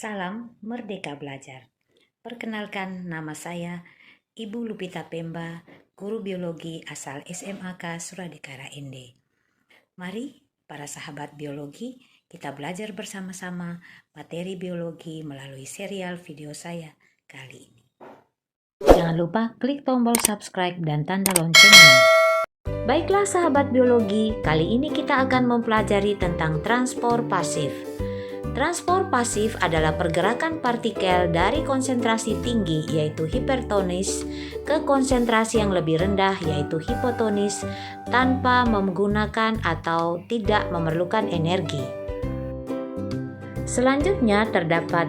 Salam Merdeka Belajar. Perkenalkan, nama saya Ibu Lupita Pemba, guru biologi asal SMAK Suradikara ND. Mari para sahabat biologi, kita belajar bersama-sama materi biologi melalui serial video saya kali ini. Jangan lupa klik tombol subscribe dan tanda loncengnya. Baiklah sahabat biologi, kali ini kita akan mempelajari tentang transport pasif. Transport pasif adalah pergerakan partikel dari konsentrasi tinggi yaitu hipertonis ke konsentrasi yang lebih rendah yaitu hipotonis tanpa menggunakan atau tidak memerlukan energi. Selanjutnya terdapat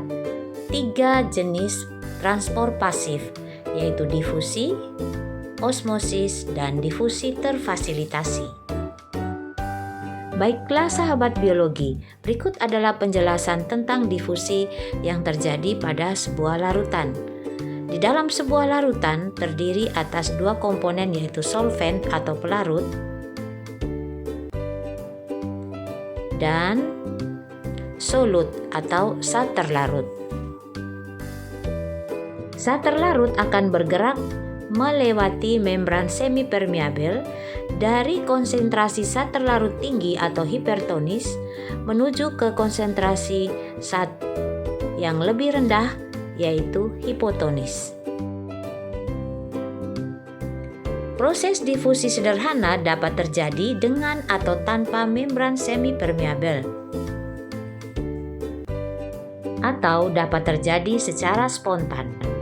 3 jenis transport pasif yaitu difusi, osmosis, dan difusi terfasilitasi. Baiklah sahabat biologi, berikut adalah penjelasan tentang difusi yang terjadi pada sebuah larutan. Di dalam sebuah larutan terdiri atas 2 komponen yaitu solvent atau pelarut dan solut atau zat terlarut. Zat terlarut akan bergerak melewati membran semipermeabel dari konsentrasi zat terlarut tinggi atau hipertonis menuju ke konsentrasi zat yang lebih rendah yaitu hipotonis. Proses difusi sederhana dapat terjadi dengan atau tanpa membran semipermeabel atau dapat terjadi secara spontan.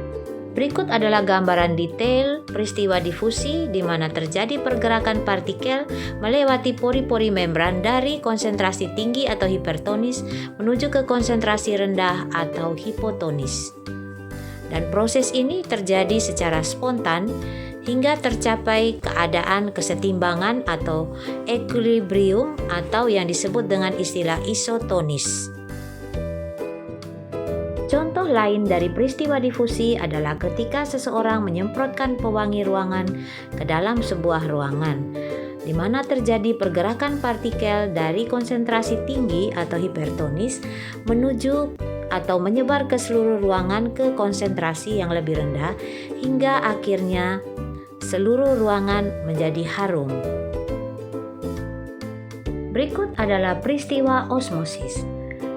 Berikut adalah gambaran detail peristiwa difusi di mana terjadi pergerakan partikel melewati pori-pori membran dari konsentrasi tinggi atau hipertonis menuju ke konsentrasi rendah atau hipotonis. Dan proses ini terjadi secara spontan hingga tercapai keadaan kesetimbangan atau equilibrium atau yang disebut dengan istilah isotonis. Contoh lain dari peristiwa difusi adalah ketika seseorang menyemprotkan pewangi ruangan ke dalam sebuah ruangan, di mana terjadi pergerakan partikel dari konsentrasi tinggi atau hipertonis menuju atau menyebar ke seluruh ruangan ke konsentrasi yang lebih rendah hingga akhirnya seluruh ruangan menjadi harum. Berikut adalah peristiwa osmosis.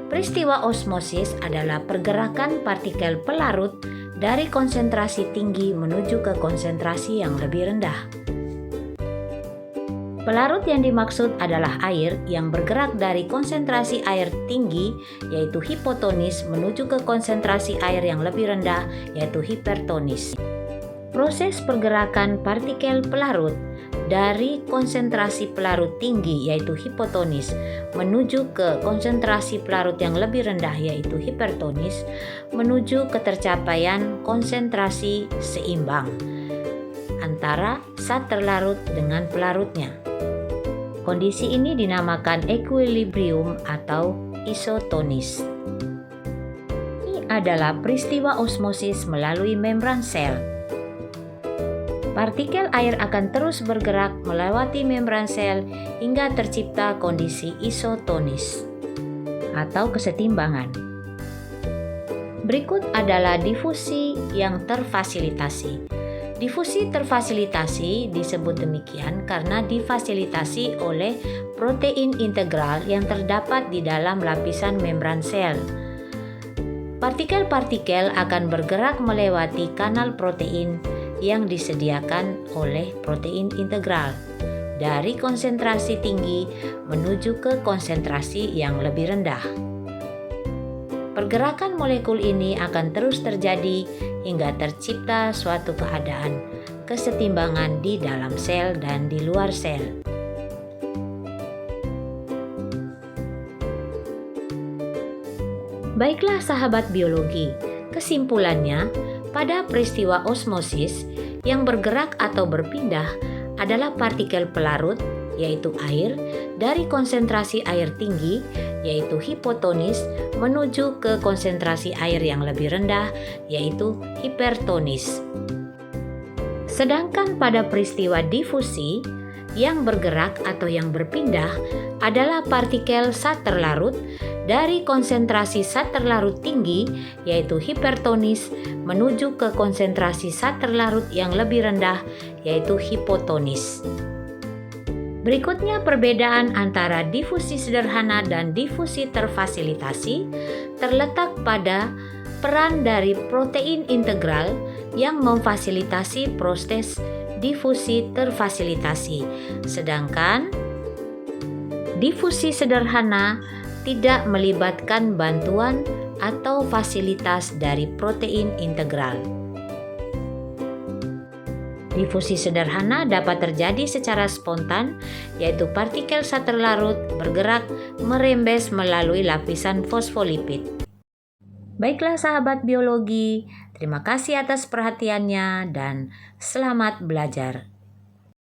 Peristiwa osmosis adalah pergerakan partikel pelarut dari konsentrasi tinggi menuju ke konsentrasi yang lebih rendah. Pelarut yang dimaksud adalah air yang bergerak dari konsentrasi air tinggi yaitu hipotonis menuju ke konsentrasi air yang lebih rendah yaitu hipertonis. Proses pergerakan partikel pelarut dari konsentrasi pelarut tinggi yaitu hipotonis menuju ke konsentrasi pelarut yang lebih rendah yaitu hipertonis menuju ke tercapaian konsentrasi seimbang antara zat terlarut dengan pelarutnya. Kondisi ini dinamakan equilibrium atau isotonis. Ini adalah peristiwa osmosis melalui membran sel. Partikel air akan terus bergerak melewati membran sel hingga tercipta kondisi isotonis atau kesetimbangan. Berikut adalah difusi yang terfasilitasi. Difusi terfasilitasi disebut demikian karena difasilitasi oleh protein integral yang terdapat di dalam lapisan membran sel. Partikel-partikel akan bergerak melewati kanal protein yang disediakan oleh protein integral dari konsentrasi tinggi menuju ke konsentrasi yang lebih rendah. Pergerakan molekul ini akan terus terjadi hingga tercipta suatu keadaan kesetimbangan di dalam sel dan di luar sel. Baiklah sahabat biologi, kesimpulannya pada peristiwa osmosis yang bergerak atau berpindah adalah partikel pelarut yaitu air dari konsentrasi air tinggi yaitu hipotonis menuju ke konsentrasi air yang lebih rendah yaitu hipertonis. Sedangkan pada peristiwa difusi yang bergerak atau yang berpindah adalah partikel zat terlarut dari konsentrasi zat terlarut tinggi, yaitu hipertonis, menuju ke konsentrasi zat terlarut yang lebih rendah, yaitu hipotonis. Berikutnya perbedaan antara difusi sederhana dan difusi terfasilitasi terletak pada peran dari protein integral yang memfasilitasi proses difusi terfasilitasi, sedangkan difusi sederhana tidak melibatkan bantuan atau fasilitas dari protein integral. Difusi sederhana dapat terjadi secara spontan, yaitu partikel zat terlarut bergerak merembes melalui lapisan fosfolipid. Baiklah sahabat biologi, terima kasih atas perhatiannya dan selamat belajar.